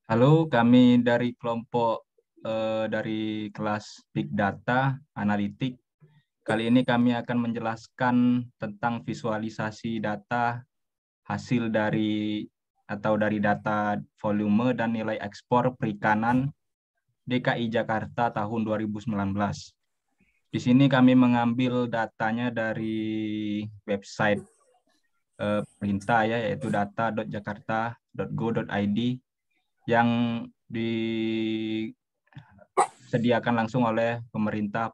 Halo, kami dari kelompok dari kelas Big Data Analitik. Kali ini kami akan menjelaskan tentang visualisasi data hasil dari data volume dan nilai ekspor perikanan DKI Jakarta tahun 2019. Di sini kami mengambil datanya dari website pemerintah yaitu data.jakarta.go.id yang disediakan langsung oleh pemerintah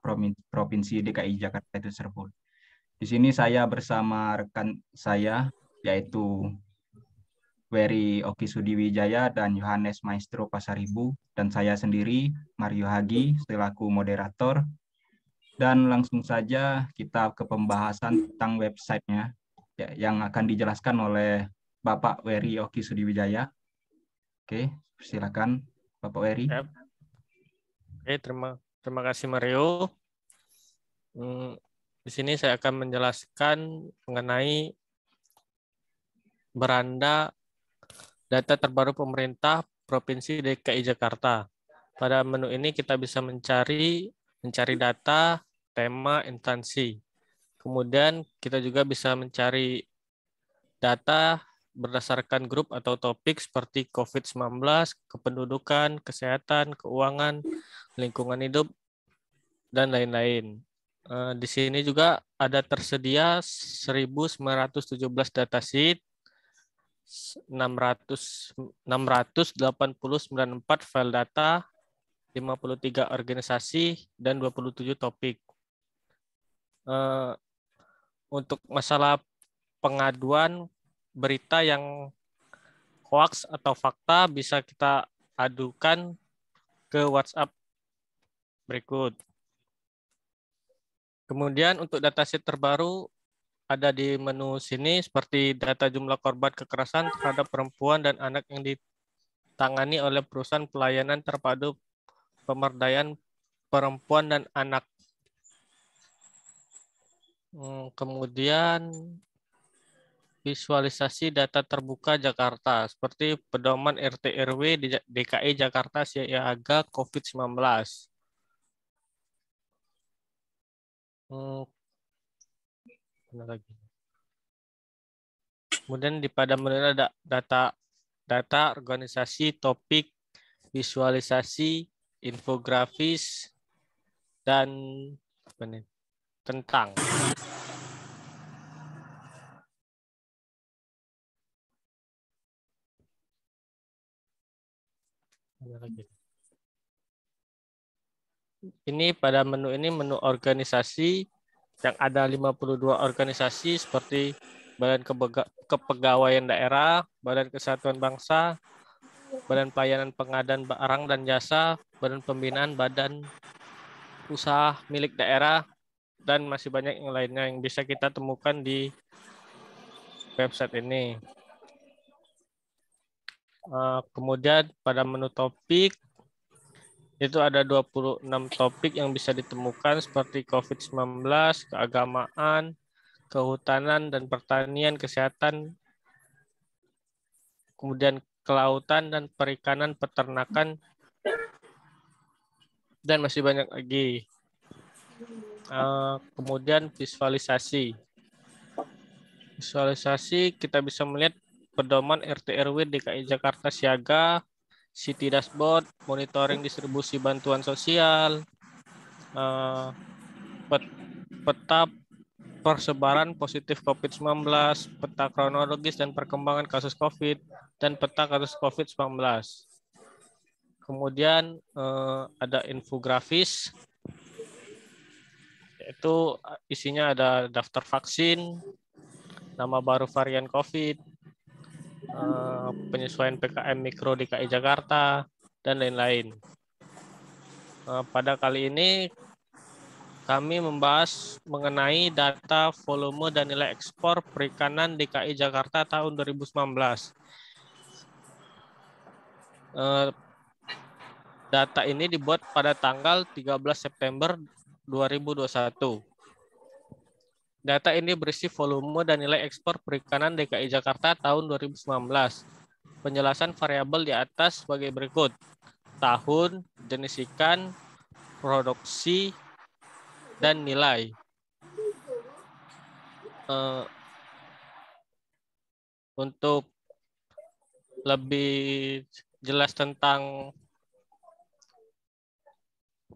Provinsi DKI Jakarta itu tersebut. Di sini saya bersama rekan saya yaitu Wery Oki Sudiwijaya dan Yohanes Maestro Pasaribu, dan saya sendiri Mario Hagi selaku moderator. Dan langsung saja kita ke pembahasan tentang websitenya yang akan dijelaskan oleh Bapak Wery Oki Sudiwijaya. Oke, silakan Bapak Wery. Oke, terima kasih Mario. Di sini saya akan menjelaskan mengenai beranda data terbaru pemerintah Provinsi DKI Jakarta. Pada menu ini kita bisa mencari data, tema, instansi. Kemudian kita juga bisa mencari data berdasarkan grup atau topik seperti COVID-19, kependudukan, kesehatan, keuangan, lingkungan hidup, dan lain-lain. Di sini juga ada tersedia 1.917 datasheet, 689 file data, 53 organisasi, dan 27 topik. Untuk masalah pengaduan berita yang hoax atau fakta bisa kita adukan ke WhatsApp berikut. Kemudian untuk datasheet terbaru ada di menu sini seperti data jumlah korban kekerasan terhadap perempuan dan anak yang ditangani oleh perusahaan pelayanan terpadu pemberdayaan perempuan dan anak. Kemudian visualisasi data terbuka Jakarta seperti pedoman RT RW di DKI Jakarta siaga COVID-19. Kemudian pada menu ada data organisasi, topik, visualisasi, infografis, dan tentang. Ini pada menu ini menu organisasi yang ada 52 organisasi seperti Badan Kepegawaian Daerah, Badan Kesatuan Bangsa, Badan Pelayanan Pengadaan Barang dan Jasa, Badan Pembinaan Badan Usaha Milik Daerah, dan masih banyak yang lainnya yang bisa kita temukan di website ini. Kemudian pada menu topik, itu ada 26 topik yang bisa ditemukan seperti COVID-19, keagamaan, kehutanan dan pertanian, kesehatan, kemudian kelautan dan perikanan, peternakan, dan masih banyak lagi. Kemudian visualisasi. Visualisasi kita bisa melihat pedoman RT RW DKI Jakarta siaga, City Dashboard, monitoring distribusi bantuan sosial, peta persebaran positif COVID-19, peta kronologis dan perkembangan kasus COVID, dan peta kasus COVID-19. Kemudian ada infografis, yaitu isinya ada daftar vaksin, nama baru varian COVID, penyesuaian PKM Mikro DKI Jakarta, dan lain-lain. Pada kali ini kami membahas mengenai data volume dan nilai ekspor perikanan DKI Jakarta tahun 2019. Data ini dibuat pada tanggal 13 September 2021. Data ini berisi volume dan nilai ekspor perikanan DKI Jakarta tahun 2019. Penjelasan variabel di atas sebagai berikut. Tahun, jenis ikan, produksi, dan nilai. Untuk lebih jelas tentang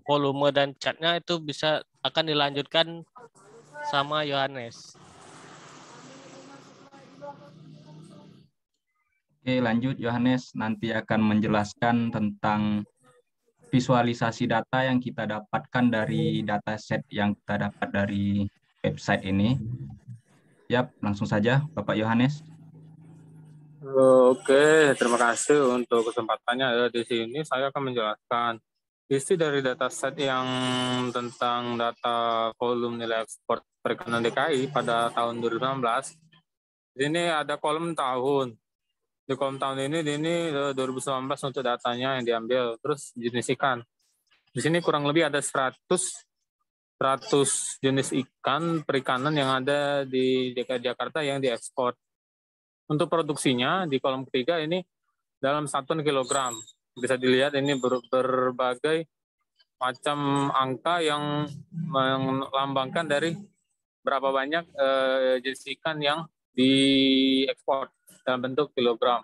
volume dan chartnya itu akan dilanjutkan sama Yohanes. Oke, lanjut Yohanes nanti akan menjelaskan tentang visualisasi data yang kita dapatkan dari dataset yang kita dapat dari website ini. Yap, langsung saja Bapak Yohanes. Oke, terima kasih untuk kesempatannya. Di sini saya akan menjelaskan isi dari dataset yang tentang data volume nilai ekspor perikanan DKI pada tahun 2016. Di sini ada kolom tahun. Di kolom tahun ini 2019 untuk datanya yang diambil. Terus jenis ikan. Di sini kurang lebih ada 100 jenis ikan perikanan yang ada di DKI Jakarta yang diekspor. Untuk produksinya di kolom ketiga ini dalam 1 kilogram. Bisa dilihat ini berbagai macam angka yang melambangkan dari berapa banyak jenis ikan yang diekspor dalam bentuk kilogram.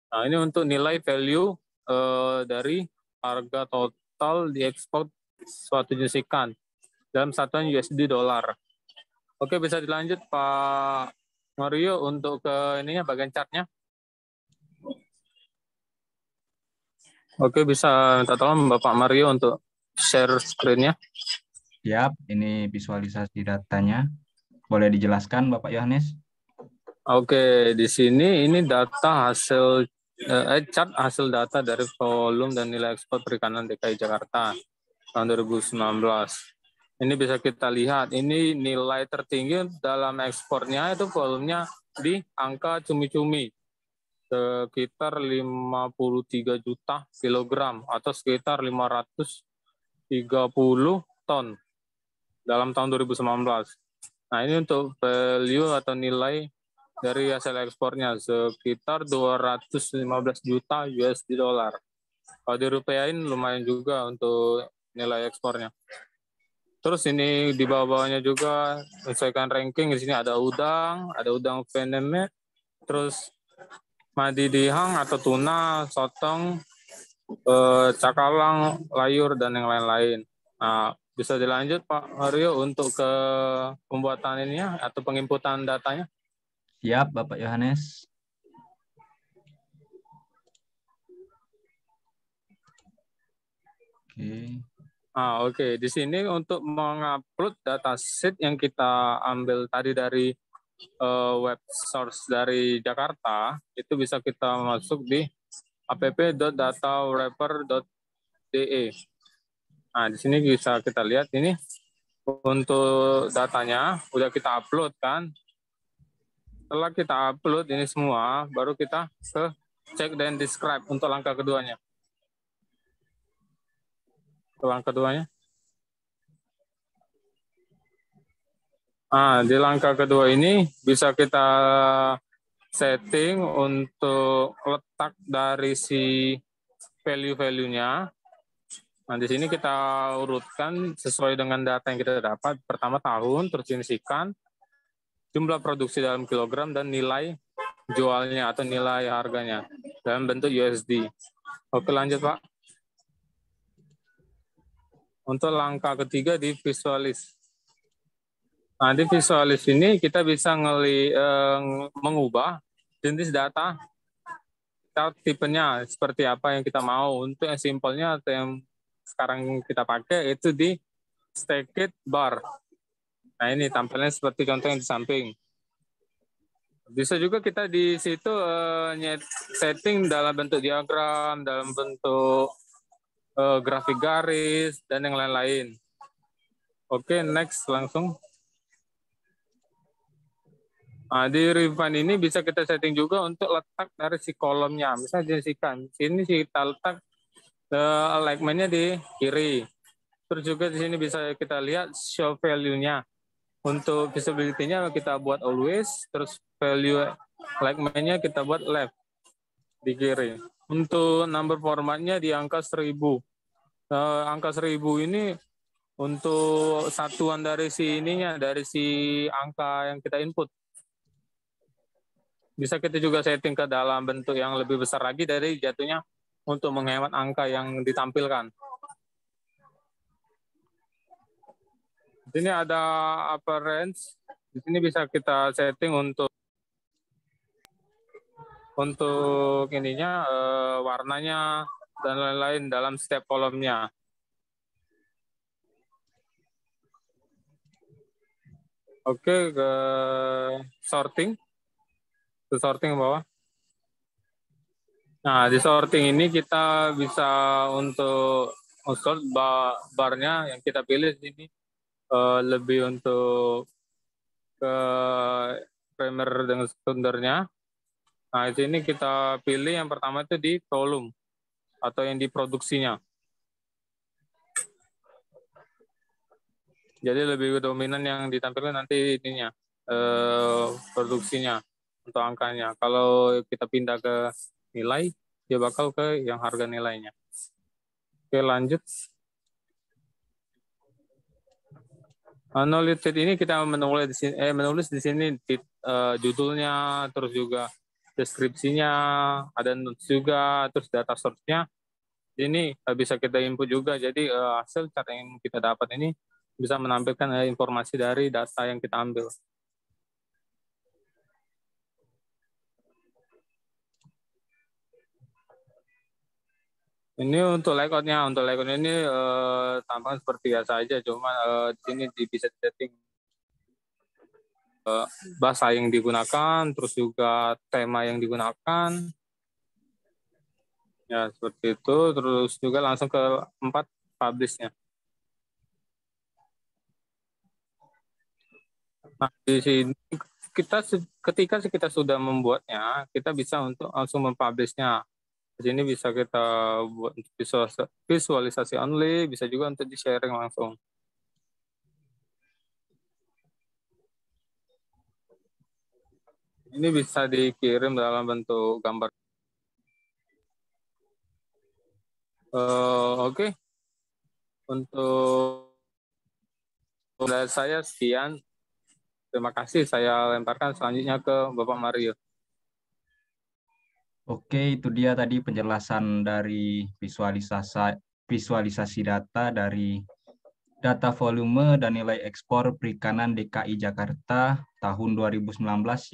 Nah, ini untuk nilai value dari harga total diekspor suatu jenis ikan dalam satuan USD dolar. Oke, bisa dilanjut Pak Mario untuk ke ininya bagian chartnya. Oke, bisa minta tolong Bapak Mario untuk share screen-nya. Siap, ini visualisasi datanya. Boleh dijelaskan Bapak Yohanes? Oke, di sini ini data hasil chart hasil data dari volume dan nilai ekspor perikanan DKI Jakarta tahun 2019. Ini bisa kita lihat, ini nilai tertinggi dalam ekspornya itu volumenya di angka cumi-cumi, sekitar 53 juta kilogram atau sekitar 530 ton dalam tahun 2019. Nah, ini untuk value atau nilai dari hasil ekspornya sekitar 215 juta USD dolar. Kalau dirupiahin lumayan juga untuk nilai ekspornya. Terus ini di bawah-bawahnya juga menyesuaikan ranking. Di sini ada udang veneme, terus madi dihang atau tuna, sotong, cakalang, layur, dan yang lain-lain. Nah, bisa dilanjut Pak Mario untuk ke pembuatan ini ya, atau penginputan datanya. Siap, Bapak Yohanes. Oke. Di sini untuk mengupload dataset yang kita ambil tadi dari web source dari Jakarta, itu bisa kita masuk di app.datawrapper.de. Nah, di sini bisa kita lihat ini untuk datanya udah kita upload kan. Setelah kita upload ini semua, baru kita ke check dan describe untuk langkah keduanya. Di langkah kedua ini bisa kita setting untuk letak dari si value-value-nya. Nah, di sini kita urutkan sesuai dengan data yang kita dapat. Pertama tahun, terus jenis ikan, jumlah produksi dalam kilogram, dan nilai jualnya atau nilai harganya dalam bentuk USD. Oke, lanjut Pak. Untuk langkah ketiga di visualis. Nah, di visualis ini kita bisa mengubah jenis data, tipenya seperti apa yang kita mau. Untuk yang simpelnya atau yang sekarang kita pakai itu di stacked bar. Nah, ini tampilnya seperti contoh yang di samping. Bisa juga kita di situ setting dalam bentuk diagram, dalam bentuk grafik garis, dan yang lain-lain. Oke, next langsung. Di refine ini bisa kita setting juga untuk letak dari si kolomnya. Misalnya jenis ikan. Sini kita letak alignment-nya di kiri. Terus juga di sini bisa kita lihat show value-nya. Untuk visibility-nya kita buat always, terus value alignment-nya kita buat left. di kiri. Untuk number formatnya di angka 1000. Angka 1000 ini untuk satuan dari si ininya, dari si angka yang kita input. Bisa kita juga setting ke dalam bentuk yang lebih besar lagi dari jatuhnya untuk menghemat angka yang ditampilkan. Di sini ada upper range. Di sini bisa kita setting untuk ininya, warnanya dan lain-lain dalam setiap kolomnya. Oke, ke sorting. Ke sorting bawah. Nah, di sorting ini kita bisa untuk sort barnya yang kita pilih di sini lebih untuk ke primer dengan sekundernya. Nah, di sini kita pilih yang pertama itu di kolom atau yang di produksinya. Jadi lebih dominan yang ditampilkan nanti ininya, produksinya untuk angkanya. Kalau kita pindah ke nilai, dia bakal ke yang harga nilainya. Oke, lanjut. Knowledge sheet ini kita menulis di sini judulnya, terus juga deskripsinya, ada notes juga, terus data source-nya. Ini bisa kita input juga. Jadi hasil chart yang kita dapat ini bisa menampilkan informasi dari data yang kita ambil. Ini untuk layout-nya. Untuk layout ini tampilan seperti biasa aja, cuma di sini bisa setting bahasa yang digunakan, terus juga tema yang digunakan. Ya, seperti itu. Terus juga langsung ke 4 publish-nya. Nah, di sini ketika kita sudah membuatnya, kita bisa untuk langsung mempublish-nya. Di sini bisa kita buat visualisasi only, bisa juga untuk di-sharing langsung. Ini bisa dikirim dalam bentuk gambar. Oke. Untuk dari saya sekian. Terima kasih. Saya lemparkan selanjutnya ke Bapak Mario. Oke, itu dia tadi penjelasan dari visualisasi data dari data volume dan nilai ekspor perikanan DKI Jakarta tahun 2019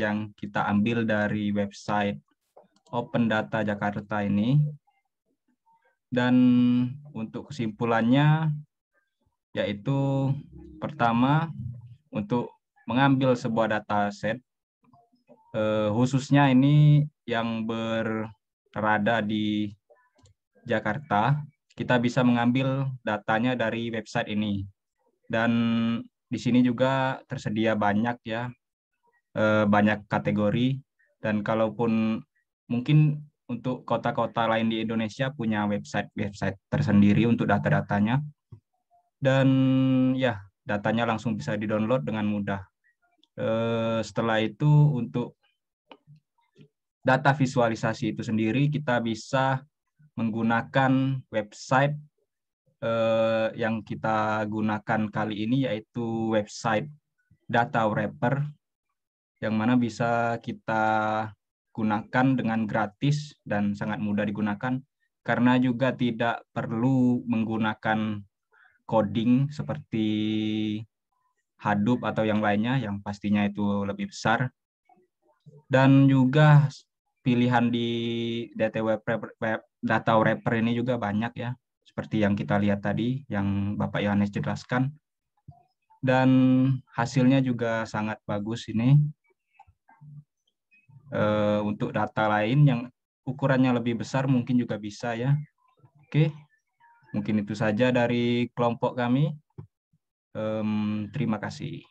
yang kita ambil dari website Open Data Jakarta ini. Dan untuk kesimpulannya yaitu pertama, untuk mengambil sebuah data set khususnya ini yang berada di Jakarta, kita bisa mengambil datanya dari website ini. Dan di sini juga tersedia banyak ya, banyak kategori. Dan kalaupun mungkin untuk kota-kota lain di Indonesia punya website tersendiri untuk data-datanya. Dan ya, datanya langsung bisa di-download dengan mudah. Setelah itu untuk data visualisasi itu sendiri kita bisa menggunakan website yang kita gunakan kali ini, yaitu website Data Wrapper, yang mana bisa kita gunakan dengan gratis dan sangat mudah digunakan karena juga tidak perlu menggunakan coding seperti Hadoop atau yang lainnya yang pastinya itu lebih besar. Dan juga pilihan di Data Wrapper ini juga banyak ya, seperti yang kita lihat tadi, yang Bapak Yohanes jelaskan. Dan hasilnya juga sangat bagus ini. Untuk data lain yang ukurannya lebih besar mungkin juga bisa ya. Oke, mungkin itu saja dari kelompok kami. Terima kasih.